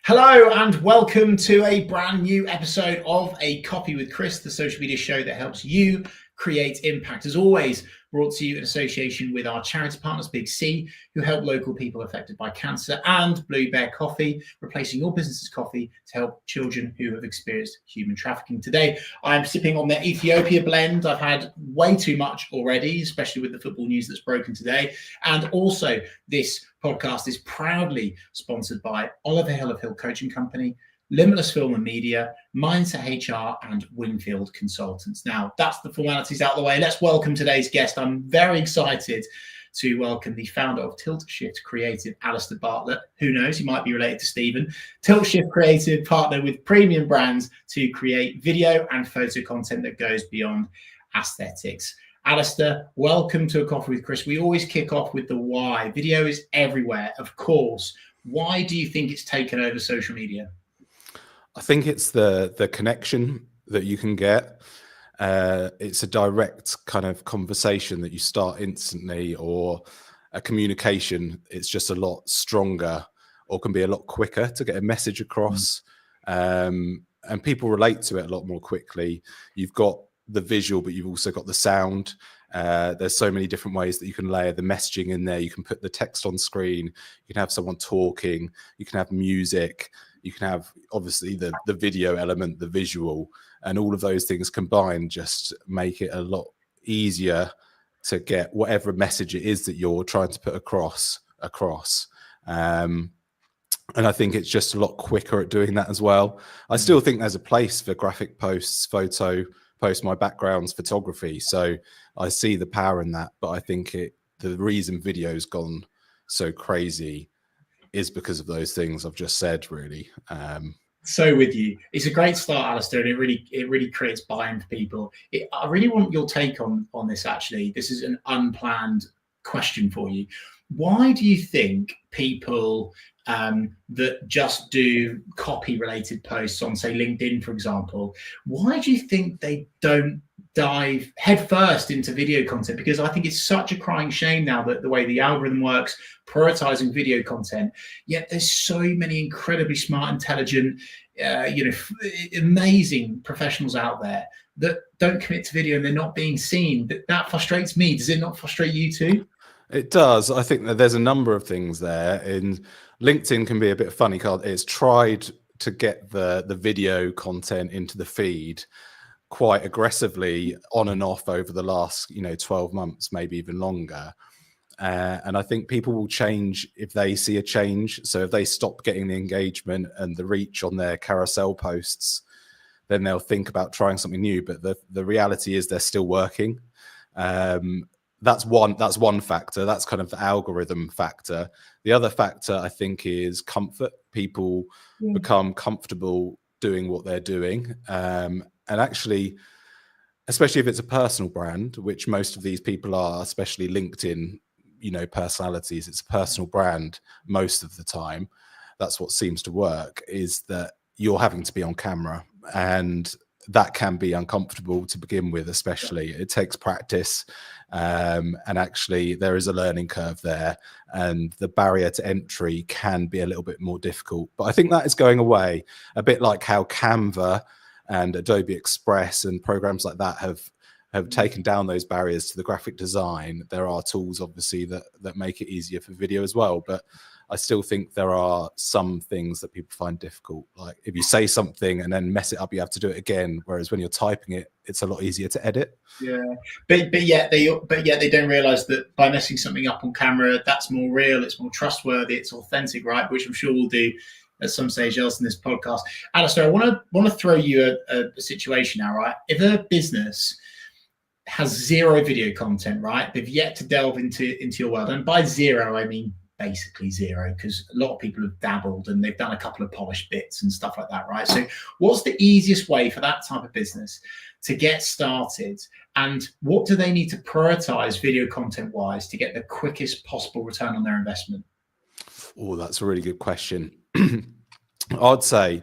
Hello and welcome to a brand new episode of A Coffee with Chris, the social media show that helps you create impact. As always, brought to you in association with our charity partners, 𝗖𝗵𝗁𝗲, who help local people affected by cancer, and Blue Bear Coffee, replacing your business's coffee to help children who have experienced human trafficking. Today, I'm sipping on their Ethiopia blend. I've had way too much already, especially with the football news that's broken today. And also, this podcast is proudly sponsored by Oliver Hill of Hill Coaching Company, Limitless Film and Media, Mindset HR, and Wingfield Consultants. Now, that's the formalities out of the way. Let's welcome today's guest. I'm very excited to welcome the founder of 𝗖𝗵𝗁𝗲𝗲 Creative, Alastair Bartlett. Who knows, he might be related to Stephen. 𝗖𝗵𝗁𝗲𝗲 Creative partner with premium brands to create video and photo content that goes beyond aesthetics. Alastair, welcome to A Coffee with Chris. We always kick off with the why. Video is everywhere, of course. Why do you think it's taken over social media? I think it's the connection that you can get. It's a direct kind of conversation that you start instantly, or a communication. It's just a lot stronger, or can be a lot quicker to get a message across. And people relate to it a lot more quickly. You've got the visual, but you've also got the sound. There's so many different ways that you can layer the messaging in there. You can put the text on screen, you can have someone talking, you can have music, you can have obviously the video element, the visual, and all of those things combined just make it a lot easier to get whatever message it is that you're trying to put across. And I think it's just a lot quicker at doing that as well. I still think there's a place for graphic posts, photo posts. My background's photography, so I see the power in that. But I think the reason video's gone so crazy is because of those things I've just said, really. So with you, it's a great start, Alastair, and it really creates buy-in for people. I really want your take on this. Actually, this is an unplanned question for you. Why do you think people that just do copy-related posts on, say, LinkedIn, for example, why do you think they don't dive headfirst into video content? Because I think it's such a crying shame now that the way the algorithm works, prioritizing video content, yet there's so many incredibly smart, intelligent, amazing professionals out there that don't commit to video and they're not being seen. That frustrates me. Does it not frustrate you too? It does. I think that there's a number of things there. In LinkedIn can be a bit funny. It's tried to get the video content into the feed quite aggressively on and off over the last 12 months, maybe even longer. And I think people will change if they see a change. So if they stop getting the engagement and the reach on their carousel posts, then they'll think about trying something new. But the reality is they're still working. That's one factor. That's kind of the algorithm factor. The other factor, I think, is comfort. People become comfortable doing what they're doing. And actually, especially if it's a personal brand, which most of these people are, especially LinkedIn, personalities, it's a personal brand most of the time. That's what seems to work, is that you're having to be on camera, and that can be uncomfortable to begin with. Especially it takes practice, and actually there is a learning curve there, and the barrier to entry can be a little bit more difficult. But I think that is going away, a bit like how Canva and Adobe Express and programs like that have taken down those barriers to the graphic design. There are tools obviously that make it easier for video as well, but I still think there are some things that people find difficult. Like if you say something and then mess it up, you have to do it again. Whereas when you're typing it, it's a lot easier to edit. Yeah, but yet they don't realise that by messing something up on camera, that's more real, it's more trustworthy, it's authentic, right? Which I'm sure we'll do at some stage else in this podcast. Alastair, I want to throw you a situation now, right? If a business has zero video content, right? They've yet to delve into your world, and by zero I mean basically zero, because a lot of people have dabbled and they've done a couple of polished bits and stuff like that, right? So what's the easiest way for that type of business to get started, and what do they need to prioritize video content wise to get the quickest possible return on their investment? Oh, that's a really good question. I'd say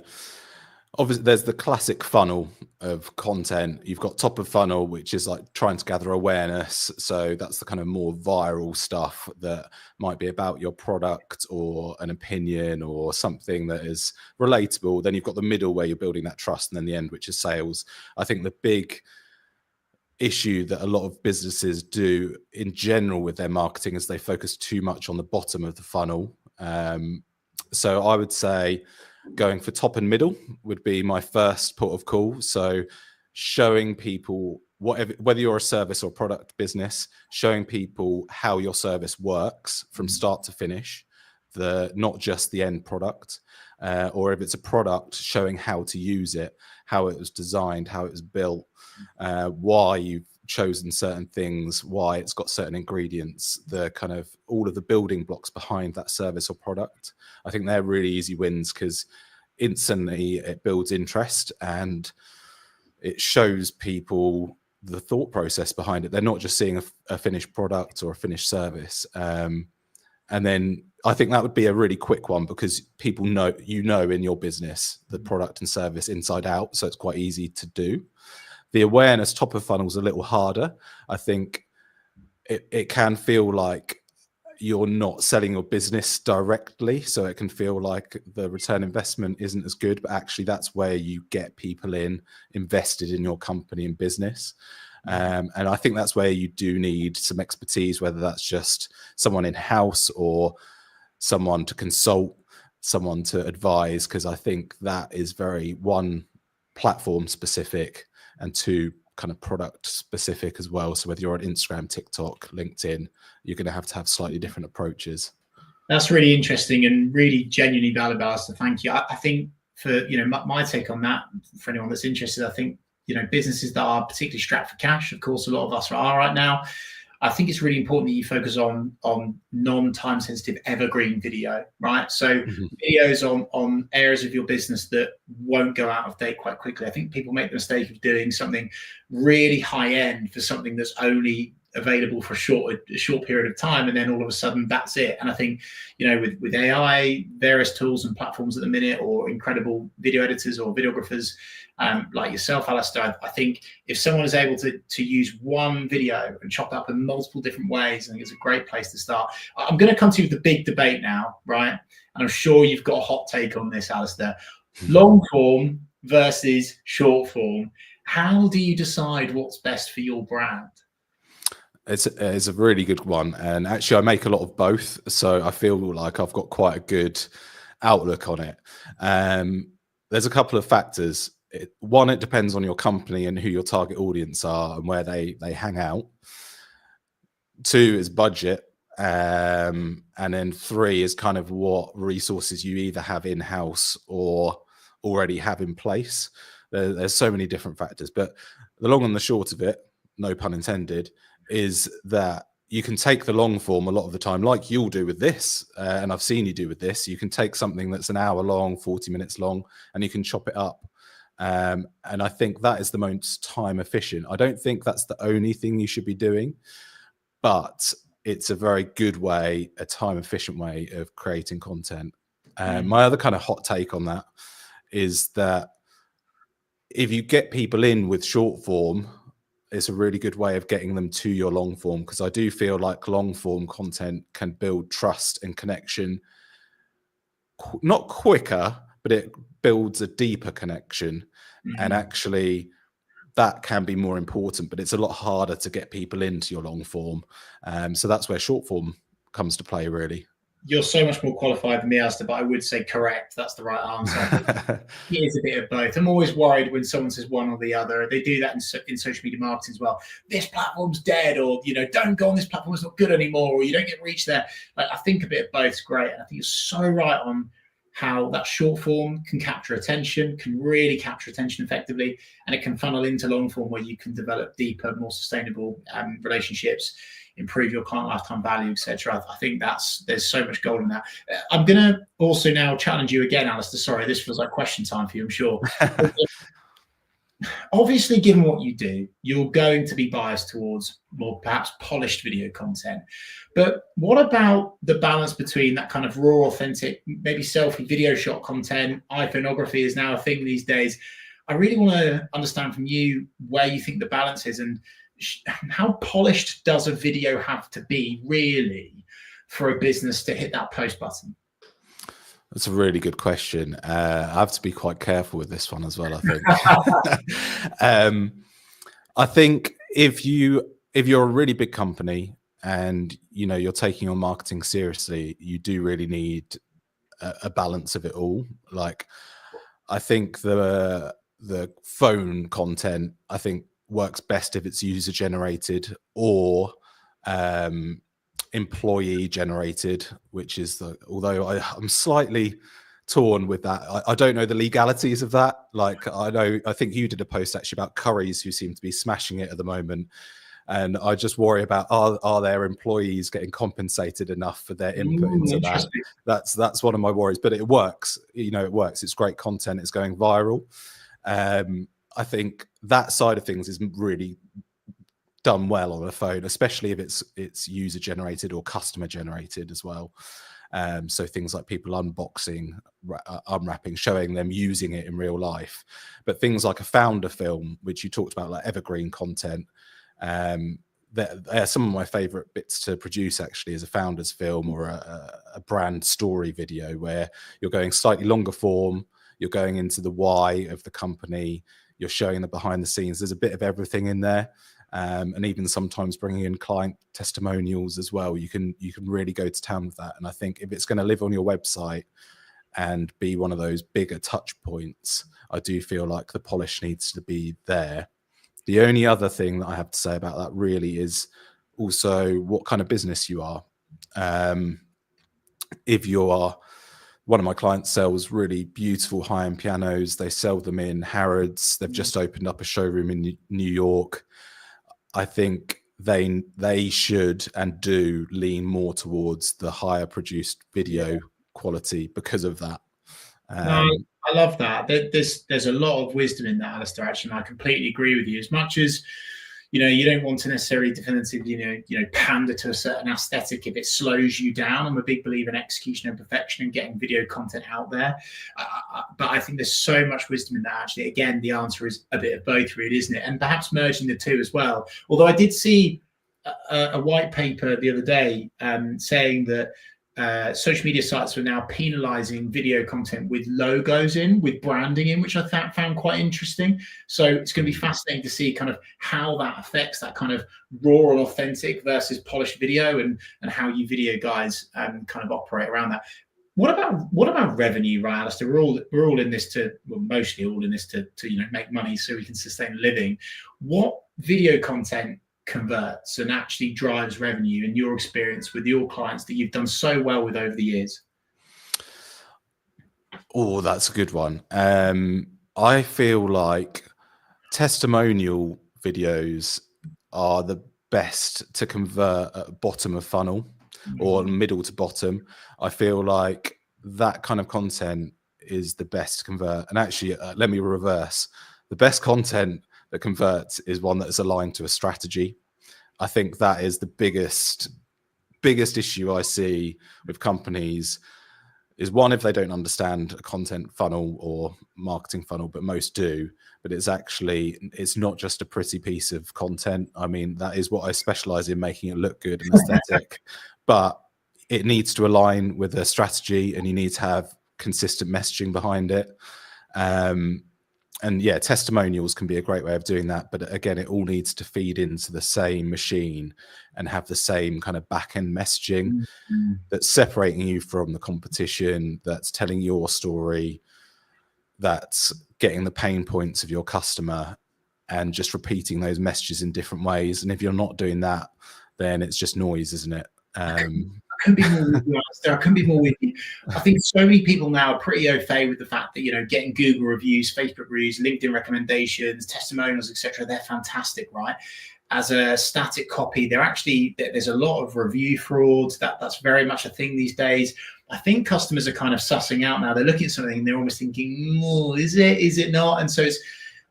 obviously there's the classic funnel of content. You've got top of funnel, which is like trying to gather awareness. So that's the kind of more viral stuff that might be about your product or an opinion or something that is relatable. Then you've got the middle where you're building that trust, and then the end, which is sales. I think the big issue that a lot of businesses do in general with their marketing is they focus too much on the bottom of the funnel. So I would say going for top and middle would be my first port of call. So showing people whether you're a service or product business, showing people how your service works from start to finish, not just the end product, or if it's a product, showing how to use it, how it was designed, how it was built, why you've chosen certain things, why it's got certain ingredients, the kind of all of the building blocks behind that service or product. I think they're really easy wins because instantly it builds interest and it shows people the thought process behind it. They're not just seeing a finished product or a finished service. And then I think that would be a really quick one because people know, in your business, the product and service inside out. So it's quite easy to do. The awareness top of funnel is a little harder. I think it can feel like you're not selling your business directly. So it can feel like the return investment isn't as good, but actually that's where you get people invested in your company and business. And I think that's where you do need some expertise, whether that's just someone in-house or someone to consult, someone to advise, because I think that is very, one, platform specific, and two, kind of product specific as well. So whether you're on Instagram, TikTok, LinkedIn, you're going to have slightly different approaches. That's really interesting and really genuinely valuable, Alastair. Thank you. I think for, my take on that, for anyone that's interested, I think, businesses that are particularly strapped for cash, of course, a lot of us are right now. I think it's really important that you focus on non-time sensitive evergreen video, right? So videos on areas of your business that won't go out of date quite quickly. I think people make the mistake of doing something really high end for something that's only available for a short period of time, and then all of a sudden that's it. And I think, with AI, various tools and platforms at the minute, or incredible video editors or videographers like yourself, Alastair, I think if someone is able to use one video and chop it up in multiple different ways, I think it's a great place to start. I'm going to come to you with the big debate now, right? And I'm sure you've got a hot take on this, Alastair. Long form versus short form. How do you decide what's best for your brand? It's a really good one. And actually, I make a lot of both. So I feel like I've got quite a good outlook on it. There's a couple of factors. One, it depends on your company and who your target audience are and where they hang out. Two is budget. And then three is kind of what resources you either have in-house or already have in place. There's so many different factors. But the long and the short of it, no pun intended, is that you can take the long form a lot of the time, like you'll do with this, and I've seen you do with this. You can take something that's an hour long, 40 minutes long, and you can chop it up. And I think that is the most time efficient. I don't think that's the only thing you should be doing, but it's a very good way, a time efficient way of creating content. My other kind of hot take on that is that if you get people in with short form, it's a really good way of getting them to your long form, because I do feel like long form content can build trust and connection, not quicker, but it builds a deeper connection. And actually that can be more important, but it's a lot harder to get people into your long form. So that's where short form comes to play, really. You're so much more qualified than me, Alastair, but I would say correct. That's the right answer. It is a bit of both. I'm always worried when someone says one or the other. They do that in social media marketing as well. This platform's dead, or, don't go on this platform, it's not good anymore, or you don't get reach there. Like, I think a bit of both is great. And I think you're so right on how that short form can capture attention, can really capture attention effectively, and it can funnel into long form where you can develop deeper, more sustainable relationships, improve your client lifetime value, etc. I think there's so much gold in that. I'm going to also now challenge you again, Alastair. Sorry, this feels like question time for you, I'm sure. Obviously, given what you do, you're going to be biased towards more perhaps polished video content. But what about the balance between that kind of raw, authentic, maybe selfie video shot content? Iconography is now a thing these days. I really want to understand from you where you think the balance is, and how polished does a video have to be really for a business to hit that post button? That's a really good question. I have to be quite careful with this one as well, I think. I think if you're a really big company and you're taking your marketing seriously, you do really need a balance of it all. Like, I think the phone content, I think, works best if it's user generated or employee generated, which is although I'm slightly torn with that. I don't know the legalities of that. Like, I think you did a post actually about curries who seem to be smashing it at the moment, and I just worry about are their employees getting compensated enough for their input into that. That's one of my worries, but it works. It works. It's great content. It's going viral. I think that side of things is really done well on a phone, especially if it's user generated or customer generated as well. So things like people unboxing, unwrapping, showing them using it in real life. But things like a founder film, which you talked about, like evergreen content, they're some of my favorite bits to produce actually, as a founder's film or a brand story video, where you're going slightly longer form, you're going into the why of the company, you're showing the behind the scenes. There's a bit of everything in there. And even sometimes bringing in client testimonials as well. You can really go to town with that. And I think if it's going to live on your website and be one of those bigger touch points, I do feel like the polish needs to be there. The only other thing that I have to say about that really is also what kind of business you are. If you are, one of my clients sells really beautiful high-end pianos. They sell them in Harrods. They've just opened up a showroom in New York. I think they should and do lean more towards the higher produced video quality because of that. No, I love that. There's a lot of wisdom in that, Alastair, actually, and I completely agree with you. As much as you don't want to necessarily definitively pander to a certain aesthetic if it slows you down. I'm a big believer in execution and perfection and getting video content out there. But I think there's so much wisdom in that, actually. Again, the answer is a bit of both, really, isn't it? And perhaps merging the two as well. Although I did see a white paper the other day saying that social media sites are now penalizing video content with logos in, with branding in, which I found quite interesting. So it's going to be fascinating to see kind of how that affects that kind of raw and authentic versus polished video, and how you video guys kind of operate around that. What about revenue, right, Alastair? We're all in this to, well, mostly all in this to make money so we can sustain a living. What video content converts and actually drives revenue in your experience with your clients that you've done so well with over the years? Oh, that's a good one. I feel like testimonial videos are the best to convert at bottom of funnel or middle to bottom. I feel like that kind of content is the best to convert. And actually, let me reverse. The best content that converts is one that is aligned to a strategy. I think that is the biggest issue I see with companies is, one, if they don't understand a content funnel or marketing funnel, but most do, but it's not just a pretty piece of content. I mean, that is what I specialize in, making it look good and aesthetic, but it needs to align with a strategy and you need to have consistent messaging behind it. And yeah, testimonials can be a great way of doing that. But again, it all needs to feed into the same machine and have the same kind of back-end messaging that's separating you from the competition, that's telling your story, that's getting the pain points of your customer and just repeating those messages in different ways. And if you're not doing that, then it's just noise, isn't it? I couldn't be more with you, Alastair. I couldn't be more with you. I think so many people now are pretty au fait with the fact that getting Google reviews, Facebook reviews, LinkedIn recommendations, testimonials, etc. They're fantastic, right? As a static copy, there's a lot of review fraud. That's very much a thing these days. I think customers are kind of sussing out now. They're looking at something and they're almost thinking, "Oh, is it not?" And so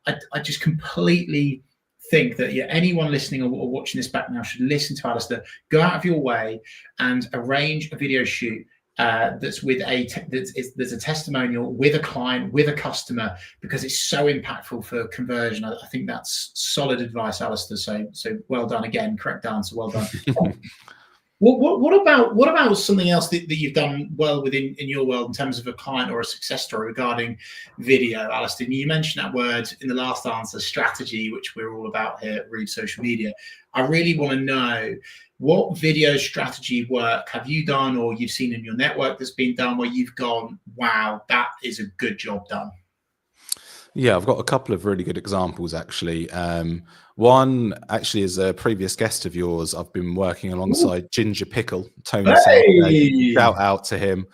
I just completely think that anyone listening or watching this back now should listen to Alastair. Go out of your way and arrange a video shoot that's with there's a testimonial with a client, with a customer, because it's so impactful for conversion. I think that's solid advice, Alastair. So well done again. Correct answer. Well done. What about something else that you've done well within in your world in terms of a client or a success story regarding video, Alastair? You mentioned that word in the last answer, strategy, which we're all about here at Read Social Media. I really want to know, what video strategy work have you done or you've seen in your network that's been done where you've gone, wow, that is a good job done? Yeah, I've got a couple of really good examples, actually. One, actually, is a previous guest of yours. I've been working alongside 𝗖𝗵𝗿𝗶𝘀, Tony. Hey! Shout out to him.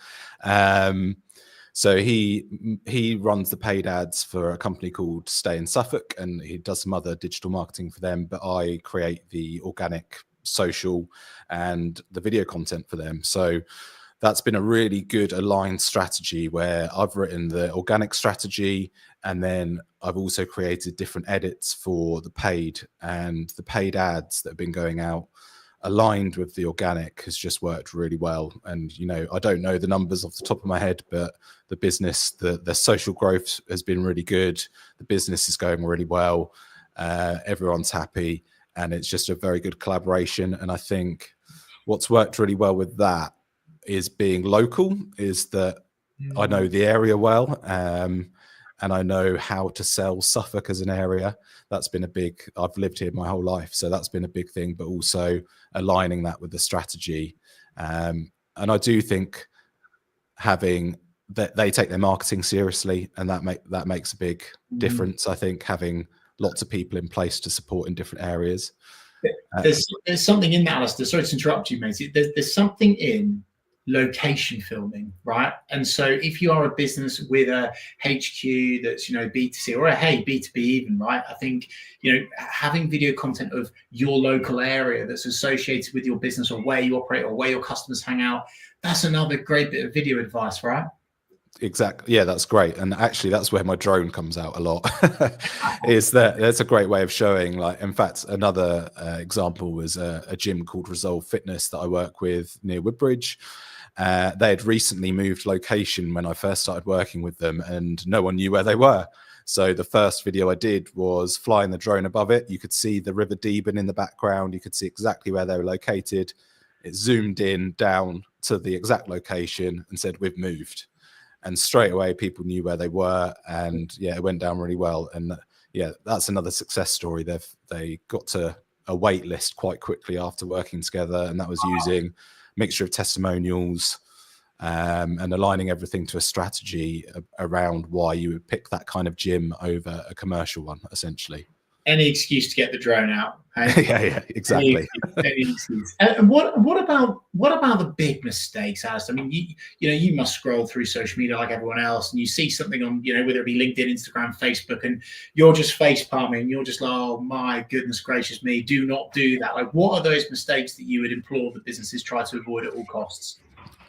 So he runs the paid ads for a company called Stay in Suffolk, and he does some other digital marketing for them, but I create the organic social and the video content for them. So that's been a really good aligned strategy where I've written the organic strategy, and then I've also created different edits for the paid, and the paid ads that have been going out aligned with the organic has just worked really well. And, you know, I don't know the numbers off the top of my head, but the business, the social growth has been really good. The business is going really well. Everyone's happy, and it's just a very good collaboration. And I think what's worked really well with that is being local, is that I know the area well, and I know how to sell Suffolk as an area. That's been a big, I've lived here my whole life, so that's been a big thing, but also aligning that with the strategy. And I do think having that, they take their marketing seriously, and that makes a big difference. I think having lots of people in place to support in different areas. There's something in that, Alastair. Sorry to interrupt you, mate. There's something in location filming, right? And so if you are a business with a HQ that's, you know, B2C or a B2B even, right? I think, you know, having video content of your local area that's associated with your business or where you operate or where your customers hang out, that's another great bit of video advice, right? Exactly. Yeah, that's great. And actually that's where my drone comes out a lot. Is that that's a great way of showing, like, in fact, another example was a gym called Resolve Fitness that I work with near Woodbridge. They had recently moved location when I first started working with them, and no one knew where they were. So the first video I did was flying the drone above it. You could see the River Deben in the background. You could see exactly where they were located. It zoomed in down to the exact location and said, "We've moved." And straight away, people knew where they were, and yeah, it went down really well. And yeah, that's another success story. They got to a wait list quite quickly after working together, and that was using a mixture of testimonials and aligning everything to a strategy around why you would pick that kind of gym over a commercial one, essentially. Any excuse to get the drone out. Hey? yeah, exactly. Any excuse. And what about the big mistakes, Alastair? I mean, you must scroll through social media like everyone else, and you see something on, you know, whether it be LinkedIn, Instagram, Facebook, and you're just face palming, and you're just like, oh my goodness gracious me, do not do that. Like, what are those mistakes that you would implore the businesses try to avoid at all costs?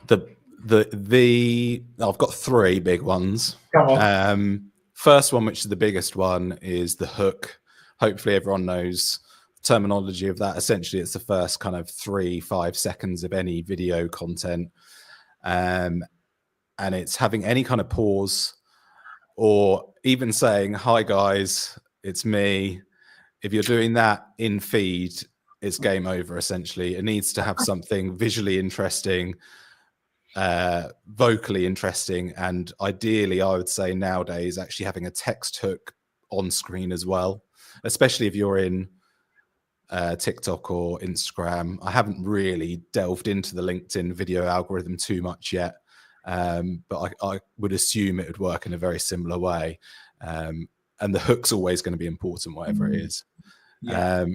I've got three big ones. Come on. First one, which is the biggest one, is the hook. Hopefully everyone knows the terminology of that. Essentially, it's the first kind of 3-5 seconds of any video content. And it's having any kind of pause, or even saying, "Hi guys, it's me." If you're doing that in feed, it's game over, essentially. It needs to have something visually interesting, vocally interesting, and ideally, I would say nowadays, actually having a text hook on screen as well. Especially if you're in TikTok or Instagram. I haven't really delved into the LinkedIn video algorithm too much yet, but I would assume it would work in a very similar way. And the hook's always going to be important, whatever it is. Yeah.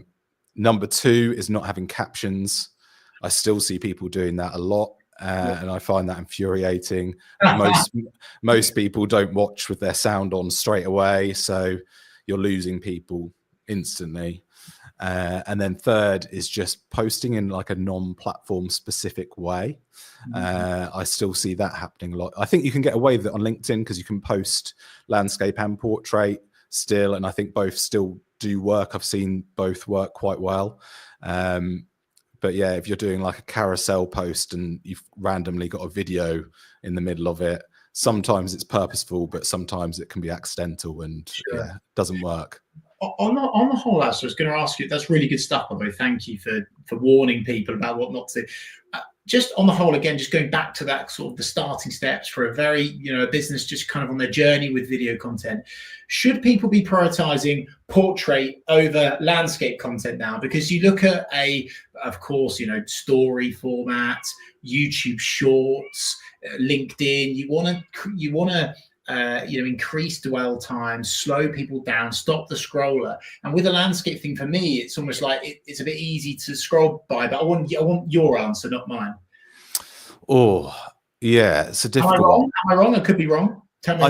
Number two is not having captions. I still see people doing that a lot, and I find that infuriating. Most people don't watch with their sound on straight away, so you're losing people instantly. And then third is just posting in like a non-platform specific way. I still see that happening a lot. I think you can get away with it on LinkedIn because you can post landscape and portrait still, and I think both still do work. I've seen both work quite well. But yeah, if you're doing like a carousel post and you've randomly got a video in the middle of it, sometimes it's purposeful, but sometimes it can be accidental and yeah, it doesn't work. On the whole, Alastair, I was going to ask you, that's really good stuff, by the way. Thank you for warning people about what not to. Just on the whole, again, just going back to that sort of the starting steps for a very, you know, a business just kind of on their journey with video content. Should people be prioritizing portrait over landscape content now? Because you look at of course, you know, story format, YouTube Shorts, LinkedIn. You want to you know, increase dwell time, slow people down, stop the scroller. And with a landscape thing, for me, it's almost like it's a bit easy to scroll by, but I want your answer, not mine. Oh, yeah, it's a difficult one. Am I wrong? I could be wrong. Tell me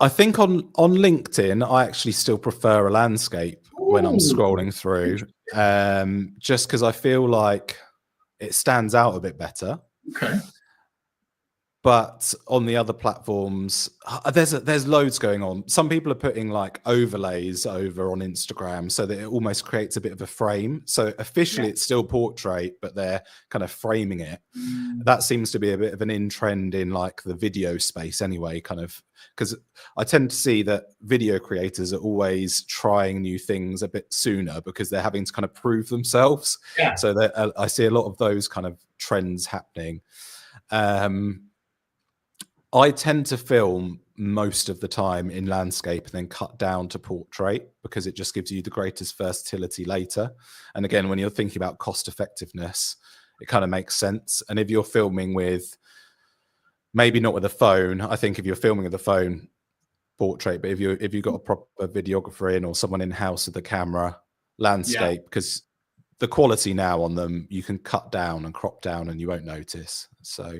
I think on LinkedIn, I actually still prefer a landscape when I'm scrolling through, just because I feel like it stands out a bit better. Okay. But on the other platforms, there's loads going on. Some people are putting like overlays over on Instagram so that it almost creates a bit of a frame. So officially it's still portrait, but they're kind of framing it. That seems to be a bit of an in trend in like the video space anyway, kind of, because I tend to see that video creators are always trying new things a bit sooner because they're having to kind of prove themselves. Yeah. So that I see a lot of those kind of trends happening. I tend to film most of the time in landscape and then cut down to portrait because it just gives you the greatest versatility later. And again, when you're thinking about cost effectiveness, it kind of makes sense. And if you're filming with, maybe not with a phone, I think if you're filming with a phone, portrait, but if you've got a proper videographer in or someone in-house with the camera, landscape, because the quality now on them, you can cut down and crop down and you won't notice. So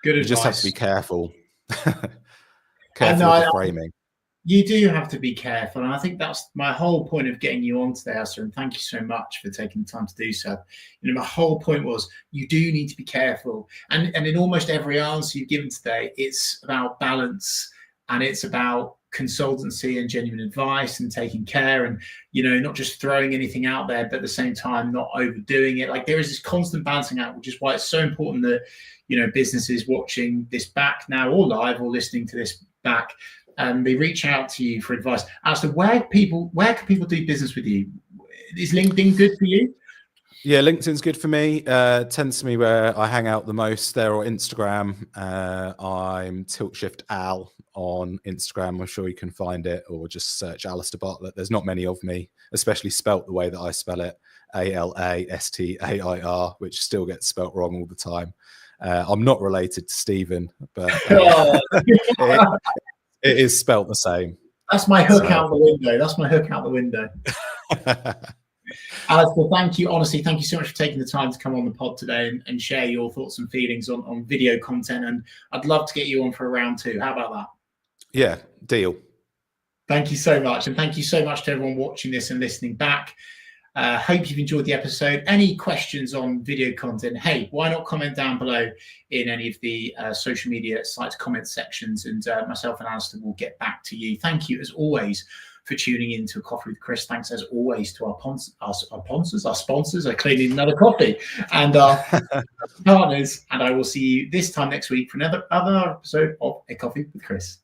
good advice. You just have to be careful. Careful with the framing. You do have to be careful, and I think that's my whole point of getting you on today, Alastair, and thank you so much for taking the time to do so. You know, my whole point was you do need to be careful, and in almost every answer you've given today, it's about balance and it's about consultancy and genuine advice and taking care, and you know, not just throwing anything out there, but at the same time not overdoing it. Like there is this constant balancing act, which is why it's so important that, you know, businesses watching this back now or live or listening to this back, they reach out to you for advice. Alastair, where can people do business with you? Is LinkedIn good for you? Yeah, LinkedIn's good for me. Tends to be where I hang out the most there, or Instagram. I'm 𝗖𝗵𝗃𝗲𝗲 on Instagram. I'm sure you can find it, or just search Alastair Bartlett. There's not many of me, especially spelt the way that I spell it, ALASTAIR, which still gets spelt wrong all the time. I'm not related to Stephen, but it is spelt the same. That's my hook out the window. That's my hook out the window. Alastair, thank you. Honestly, thank you so much for taking the time to come on the pod today and share your thoughts and feelings on video content. And I'd love to get you on for a round 2. How about that? Yeah, deal. Thank you so much. And thank you so much to everyone watching this and listening back. Hope you've enjoyed the episode. Any questions on video content, hey, why not comment down below in any of the social media sites comment sections, and myself and Alastair will get back to you. Thank you as always for tuning in to A Coffee with Chris. Thanks as always to our sponsors. I clearly need another coffee, and our partners. And I will see you this time next week for another episode of A Coffee with Chris.